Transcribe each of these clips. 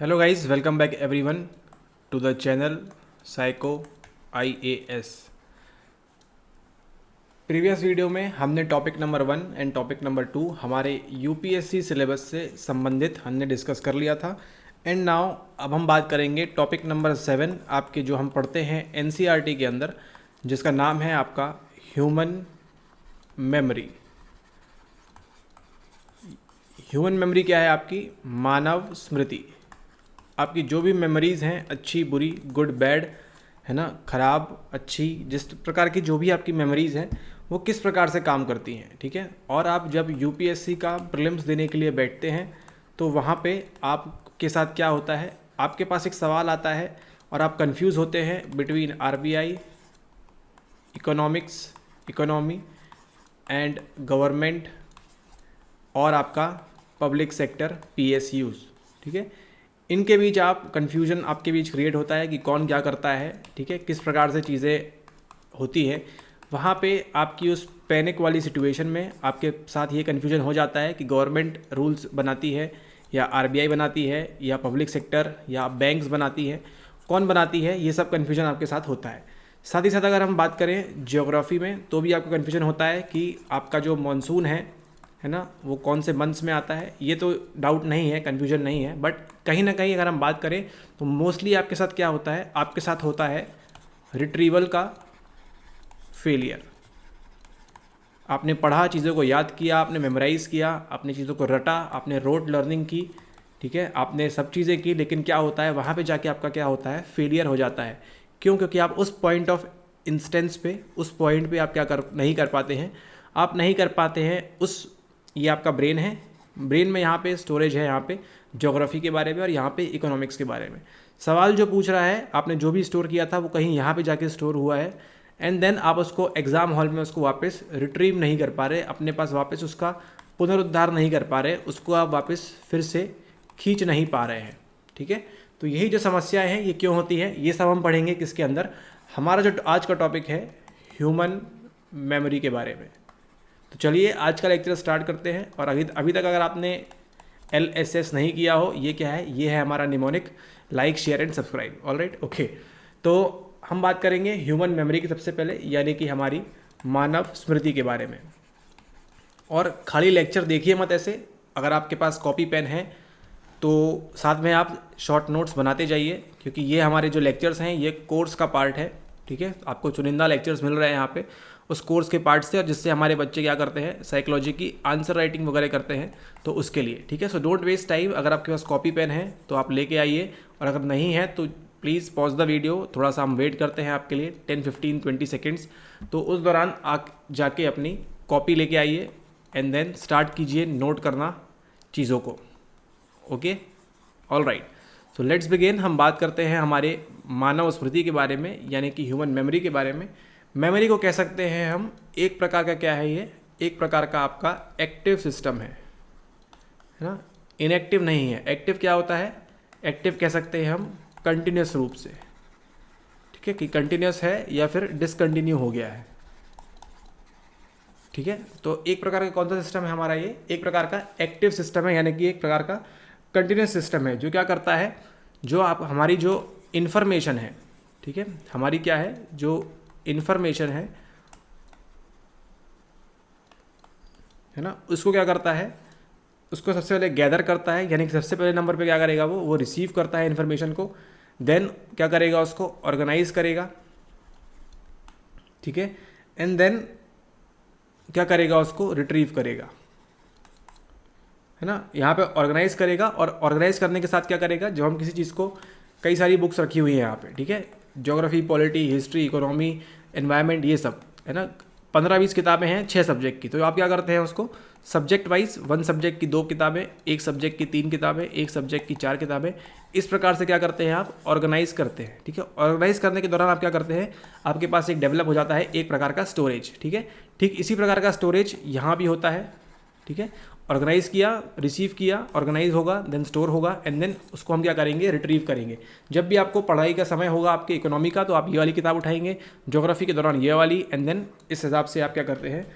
Hello guys, welcome back everyone to the channel psycho IAS। Previous video में हमने topic number 1 and topic number 2 हमारे UPSC syllabus से संबंधित हमने discuss कर लिया था। एंड नाउ अब हम बात करेंगे टॉपिक नंबर 7 आपके जो हम पढ़ते हैं एनसीईआरटी के अंदर, जिसका नाम है आपका ह्यूमन मेमोरी। ह्यूमन मेमोरी क्या है? आपकी मानव स्मृति। आपकी जो भी मेमोरीज़ हैं, अच्छी बुरी, गुड बैड, है ना, ख़राब अच्छी, जिस प्रकार की जो भी आपकी मेमोरीज़ हैं वो किस प्रकार से काम करती हैं, ठीक है। और आप जब यूपीएससी का प्रीलिम्स देने के लिए बैठते हैं तो वहाँ पे आपके साथ क्या होता है, आपके पास एक सवाल आता है और आप कंफ्यूज होते हैं between RBI, economy and government और आपका पब्लिक सेक्टर PSUs, ठीक है। इनके बीच आप कन्फ्यूजन आपके बीच क्रिएट होता है कि कौन क्या करता है, ठीक है, किस प्रकार से चीज़ें होती हैं। वहाँ पे आपकी उस पैनिक वाली सिचुएशन में आपके साथ ये कन्फ्यूजन हो जाता है कि गवर्नमेंट रूल्स बनाती है या आरबीआई बनाती है या पब्लिक सेक्टर या बैंक्स बनाती है, कौन बनाती है, ये सब कन्फ्यूजन आपके साथ होता है। साथ ही साथ अगर हम बात करें ज्योग्राफी में तो भी आपको कन्फ्यूजन होता है कि आपका जो मानसून है ना, वो कौन से मंथ्स में आता है। ये तो डाउट नहीं है, कन्फ्यूजन नहीं है, बट कहीं ना कहीं अगर हम बात करें तो मोस्टली आपके साथ क्या होता है, आपके साथ होता है रिट्रीवल का फेलियर। आपने पढ़ा, चीज़ों को याद किया, आपने मेमोराइज़ किया, आपने चीज़ों को रटा, आपने रोड लर्निंग की, ठीक है, आपने सब चीज़ें की, लेकिन क्या होता है वहाँ पे जाके आपका क्या होता है, फेलियर हो जाता है। क्यों? क्योंकि आप उस पॉइंट ऑफ इंस्टेंस पे, उस पॉइंट पे आप क्या नहीं कर पाते हैं, आप नहीं कर पाते हैं उस, ये आपका ब्रेन है, ब्रेन में यहाँ पे स्टोरेज है, यहाँ पे ज्योग्राफी के बारे में और यहाँ पे इकोनॉमिक्स के बारे में सवाल जो पूछ रहा है, आपने जो भी स्टोर किया था वो कहीं यहाँ पे जाके स्टोर हुआ है। एंड देन आप उसको एग्ज़ाम हॉल में उसको वापस रिट्रीव नहीं कर पा रहे, अपने पास वापस उसका पुनरुद्धार नहीं कर पा रहे, उसको आप वापस फिर से खींच नहीं पा रहे हैं, ठीक है। तो यही जो समस्याएँ हैं ये क्यों होती है, ये सब हम पढ़ेंगे किसके अंदर। हमारा जो आज का टॉपिक है ह्यूमन मेमोरी के बारे में। तो चलिए आज का लेक्चर स्टार्ट करते हैं। और अभी तक अगर आपने LSS नहीं किया हो, ये क्या है, ये है हमारा mnemonic, like share and subscribe, alright, okay. तो हम बात करेंगे ह्यूमन मेमोरी की सबसे पहले, यानी कि हमारी मानव स्मृति के बारे में। और खाली लेक्चर देखिए मत ऐसे, अगर आपके पास कॉपी पेन है तो साथ में आप शॉर्ट नोट्स बनाते जाइए, क्योंकि ये हमारे जो लेक्चर्स हैं ये कोर्स का पार्ट है, ठीक है। आपको चुनिंदा लेक्चर्स मिल रहे हैं यहाँ पे उस कोर्स के पार्ट से, और जिससे हमारे बच्चे क्या करते हैं, साइकोलॉजी की आंसर राइटिंग वगैरह करते हैं, तो उसके लिए, ठीक है। So don't waste time. अगर आपके पास कॉपी पेन है तो आप लेके आइए, और अगर नहीं है तो प्लीज़ पॉज द वीडियो, थोड़ा सा हम वेट करते हैं आपके लिए 10, 15, 20 सेकेंड्स। तो उस दौरान आप जाके अपनी कॉपी लेके आइए एंड देन स्टार्ट कीजिए नोट करना चीज़ों को, okay, all right. So let's begin. हम बात करते हैं हमारे मानव स्मृति के बारे में, यानी कि ह्यूमन मेमोरी के बारे में। मेमोरी को कह सकते हैं हम एक प्रकार का, क्या है ये, एक प्रकार का आपका एक्टिव सिस्टम है ना, इनएक्टिव नहीं है। एक्टिव क्या होता है, एक्टिव कह सकते हैं हम कंटिन्यूस रूप से, ठीक है, कि कंटिन्यूस है या फिर डिसकंटिन्यू हो गया है, ठीक है। तो एक प्रकार का कौन सा सिस्टम है हमारा, ये एक प्रकार का एक्टिव सिस्टम है, यानी कि एक प्रकार का कंटिन्यूस सिस्टम है, जो क्या करता है, जो आप हमारी जो इन्फॉर्मेशन है, ठीक है, हमारी क्या है जो इन्फॉर्मेशन है ना, उसको क्या करता है, उसको सबसे पहले गैदर करता है, यानी कि सबसे पहले नंबर पे क्या करेगा, वो रिसीव करता है इन्फॉर्मेशन को, देन क्या करेगा, उसको ऑर्गेनाइज करेगा, ठीक है, एंड देन क्या करेगा, उसको रिट्रीव करेगा, है ना। यहाँ पे ऑर्गेनाइज करेगा, और ऑर्गेनाइज करने के साथ क्या करेगा, जब हम किसी चीज़ को, कई सारी बुक्स रखी हुई हैं यहाँ पे, ठीक है, geography, polity, history, economy, environment, ये सब है ना, 15-20 किताबें हैं 6 सब्जेक्ट की। तो आप क्या करते हैं, उसको सब्जेक्ट वाइज, 1 सब्जेक्ट की 2 किताबें, 1 सब्जेक्ट की 3 किताबें, 1 सब्जेक्ट की 4 किताबें, इस प्रकार से क्या करते हैं आप, ऑर्गेनाइज करते हैं, ठीक है। ऑर्गेनाइज करने के दौरान आप क्या करते हैं, आपके पास एक डेवलप हो जाता है एक प्रकार का स्टोरेज, ठीक है। ठीक इसी प्रकार का स्टोरेज यहाँ भी होता है, ठीक है। ऑर्गेनाइज किया, रिसीव किया, ऑर्गेनाइज होगा, देन स्टोर होगा, एंड देन उसको हम क्या करेंगे, रिट्रीव करेंगे। जब भी आपको पढ़ाई का समय होगा आपके इकोनॉमी का, तो आप ये वाली किताब उठाएंगे, ज्योग्राफी के दौरान ये वाली, एंड देन इस हिसाब से आप क्या करते हैं,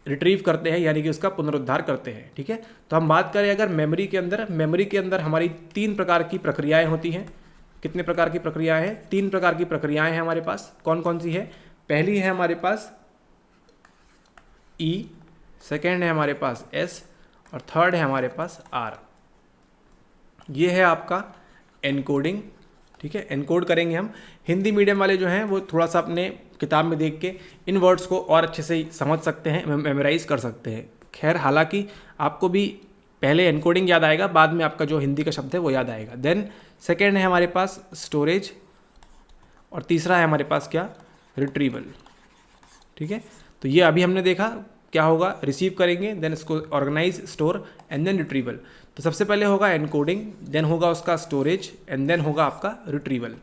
रिट्रीव करते हैं, यानी कि उसका पुनरुद्धार करते हैं। ठीक है, तो हम बात करें अगर मेमोरी के अंदर हमारी 3 प्रकार की प्रक्रियाएं होती हैं। कितने प्रकार की प्रक्रियाएं हैं? 3 प्रकार की प्रक्रियाएं हैं हमारे पास। कौन कौन सी है? पहली है हमारे पास ई, सेकेंड है हमारे पास एस, और थर्ड है हमारे पास आर। ये है आपका एनकोडिंग। ठीक है, एनकोड करेंगे हम। हिंदी मीडियम वाले जो हैं वो थोड़ा सा अपने किताब में देख के इन वर्ड्स को और अच्छे से समझ सकते हैं, मेमोराइज कर सकते हैं। खैर, हालांकि आपको भी पहले एनकोडिंग याद आएगा, बाद में आपका जो हिंदी का शब्द है वो याद आएगा। देन सेकेंड है हमारे पास स्टोरेज, और तीसरा है हमारे पास क्या? रिट्रीवल। ठीक है, तो ये अभी हमने देखा क्या होगा, रिसीव करेंगे, देन इसको organize, store and then retrieval. तो सबसे पहले होगा एनकोडिंग, देन होगा उसका स्टोरेज एंड देन होगा आपका रिट्रीवल।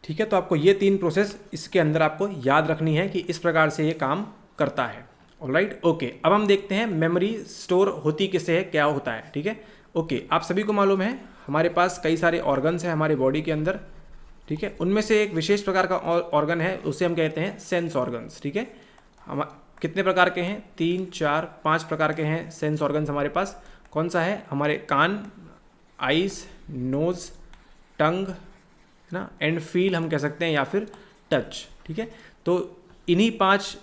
ठीक है, तो आपको ये 3 प्रोसेस इसके अंदर आपको याद रखनी है कि इस प्रकार से ये काम करता है। Alright, okay. अब हम देखते हैं मेमोरी स्टोर होती किससे है, क्या होता है। ठीक है, ओके। आप सभी को मालूम है हमारे पास कई सारे ऑर्गन्स हैं हमारे बॉडी के अंदर। ठीक है, उनमें से एक विशेष प्रकार का ऑर्गन है, उसे हम कहते हैं सेंस ऑर्गन्स। ठीक है, हम कितने प्रकार के हैं? 3, 4, 5 प्रकार के हैं सेंस ऑर्गन्स हमारे पास। कौन सा है? हमारे कान, आइज, नोज, टंग, है ना, एंड फील हम कह सकते हैं, या फिर टच। ठीक है, तो इन्हीं 5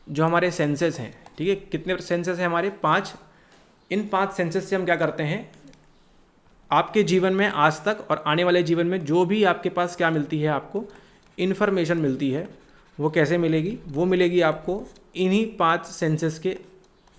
जो हमारे सेंसेस हैं। ठीक है, कितने सेंसेस हैं हमारे? 5। इन 5 सेंसेस से हम क्या करते हैं, आपके जीवन में आज तक और आने वाले जीवन में जो भी आपके पास क्या मिलती है, आपको इन्फॉर्मेशन मिलती है, वो कैसे मिलेगी? वो मिलेगी आपको इन्हीं 5 सेंसेस के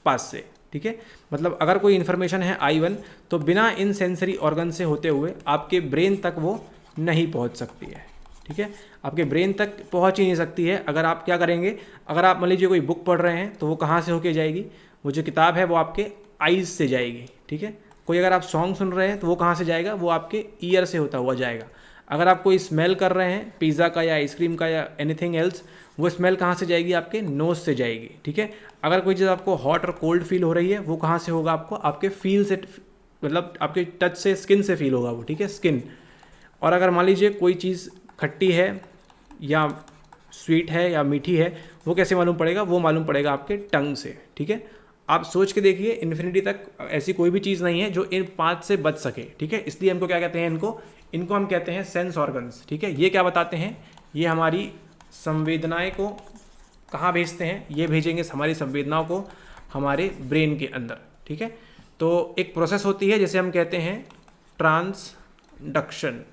पास से। ठीक है, मतलब अगर कोई इन्फॉर्मेशन है I1, तो बिना इन सेंसरी ऑर्गन से होते हुए आपके ब्रेन तक वो नहीं पहुंच सकती है। ठीक है, आपके ब्रेन तक पहुंच ही नहीं सकती है। अगर आप क्या करेंगे, अगर आप मान लीजिए कोई बुक पढ़ रहे हैं, तो वो कहाँ से होके जाएगी? वो जो किताब है वो आपके आइज़ से जाएगी। ठीक है, कोई अगर आप सॉन्ग सुन रहे हैं तो वो कहाँ से जाएगा? वो आपके ईयर से होता हुआ जाएगा। अगर आप कोई स्मेल कर रहे हैं पिज़्ज़ा का या आइसक्रीम का या एनीथिंग एल्स, वो स्मेल कहाँ से जाएगी? आपके नोज़ से जाएगी। ठीक है, अगर कोई चीज़ आपको हॉट और कोल्ड फील हो रही है, वो कहाँ से होगा? आपको आपके फील से, मतलब आपके टच से, स्किन से फील होगा वो। ठीक है, स्किन। और अगर मान लीजिए कोई चीज़ खट्टी है या स्वीट है या मीठी है, वो कैसे मालूम पड़ेगा? वो मालूम पड़ेगा आपके टंग से। ठीक है, आप सोच के देखिए, इन्फिनिटी तक ऐसी कोई भी चीज़ नहीं है जो इन 5 से बच सके। ठीक है, इसलिए हमको क्या कहते हैं? इनको हम कहते हैं सेंस ऑर्गन्स। ठीक है, ये क्या बताते हैं? ये हमारी संवेदनाएं को कहाँ भेजते हैं? ये भेजेंगे हमारी संवेदनाओं को हमारे ब्रेन के अंदर। ठीक है, तो एक प्रोसेस होती है जिसे हम कहते हैं ट्रांसडक्शन।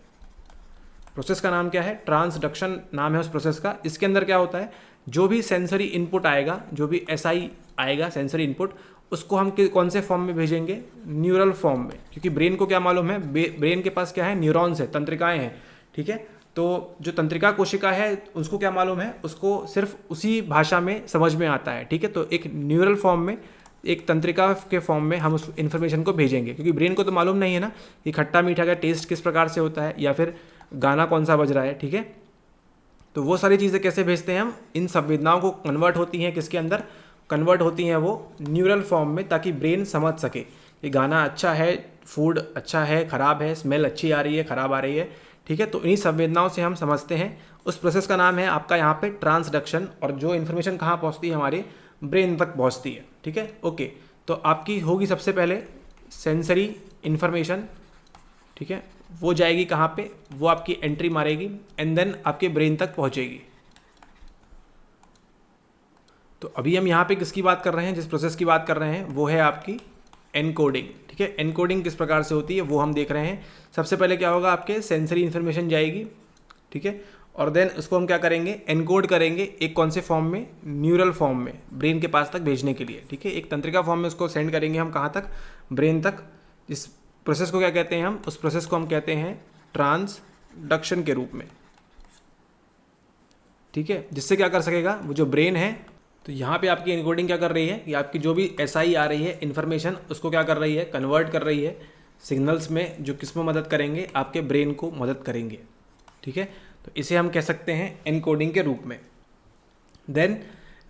प्रोसेस का नाम क्या है? ट्रांसडक्शन नाम है उस प्रोसेस का। इसके अंदर क्या होता है, जो भी सेंसरी इनपुट आएगा, जो भी एसआई आएगा सेंसरी इनपुट, उसको हम कौन से फॉर्म में भेजेंगे? न्यूरल फॉर्म में। क्योंकि ब्रेन को क्या मालूम है, ब्रेन के पास क्या है? न्यूरॉन्स है, तंत्रिकाएं हैं। ठीक है, तो जो तंत्रिका कोशिका है उसको क्या मालूम है? उसको सिर्फ उसी भाषा में समझ में आता है। ठीक है, तो एक न्यूरल फॉर्म में, एक तंत्रिका के फॉर्म में हम उस इन्फॉर्मेशन को भेजेंगे। क्योंकि ब्रेन को तो मालूम नहीं है ना कि खट्टा मीठा का टेस्ट किस प्रकार से होता है, या फिर गाना कौन सा बज रहा है। ठीक है, तो वो सारी चीज़ें कैसे भेजते हैं हम? इन संवेदनाओं को कन्वर्ट होती हैं किसके अंदर? कन्वर्ट होती हैं वो न्यूरल फॉर्म में, ताकि ब्रेन समझ सके कि गाना अच्छा है, फूड अच्छा है, ख़राब है, स्मेल अच्छी आ रही है, ख़राब आ रही है। ठीक है, तो इन्हीं संवेदनाओं से हम समझते हैं। उस प्रोसेस का नाम है आपका यहाँ पे ट्रांसडक्शन। और जो इन्फॉर्मेशन कहाँ पहुँचती है? हमारे ब्रेन तक पहुँचती है। ठीक है, ओके। तो आपकी होगी सबसे पहले सेंसरी इन्फॉर्मेशन। ठीक है, वो जाएगी कहाँ पे? वो आपकी एंट्री मारेगी एंड देन आपके ब्रेन तक पहुँचेगी। तो अभी हम यहाँ पे किसकी बात कर रहे हैं? जिस प्रोसेस की बात कर रहे हैं वो है आपकी एनकोडिंग। ठीक है, एनकोडिंग किस प्रकार से होती है वो हम देख रहे हैं। सबसे पहले क्या होगा? आपके सेंसरी इन्फॉर्मेशन जाएगी। ठीक है, और देन उसको हम क्या करेंगे? एनकोड करेंगे। एक कौन से फॉर्म में? न्यूरल फॉर्म में, ब्रेन के पास तक भेजने के लिए। ठीक है, एक तंत्रिका फॉर्म में उसको सेंड करेंगे हम कहाँ तक? ब्रेन तक। इस प्रोसेस को क्या कहते हैं हम? उस प्रोसेस को हम कहते हैं ट्रांसडक्शन के रूप में। ठीक है, जिससे क्या कर सकेगा? वो जो ब्रेन है, तो यहाँ पे आपकी एनकोडिंग क्या कर रही है कि आपकी जो भी एसआई आ रही है इन्फॉर्मेशन, उसको क्या कर रही है? कन्वर्ट कर रही है सिग्नल्स में, जो किस में मदद करेंगे? आपके ब्रेन को मदद करेंगे। ठीक है, तो इसे हम कह सकते हैं एनकोडिंग के रूप में। देन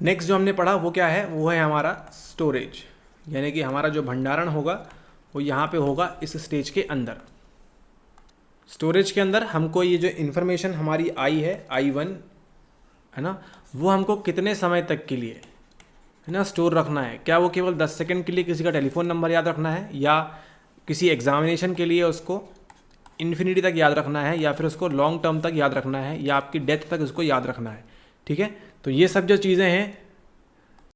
नेक्स्ट जो हमने पढ़ा वो क्या है? वो है हमारा स्टोरेज, यानी कि हमारा जो भंडारण होगा वो यहाँ पे होगा इस स्टेज के अंदर। स्टोरेज के अंदर हमको ये जो इन्फॉर्मेशन हमारी आई है, I1, है ना, वो हमको कितने समय तक के लिए है ना स्टोर रखना है। क्या वो केवल 10 सेकंड के लिए किसी का टेलीफोन नंबर याद रखना है, या किसी एग्जामिनेशन के लिए उसको इन्फिनिटी तक याद रखना है, या फिर उसको लॉन्ग टर्म तक याद रखना है, या आपकी डेथ तक उसको याद रखना है। ठीक है, तो ये सब जो चीज़ें हैं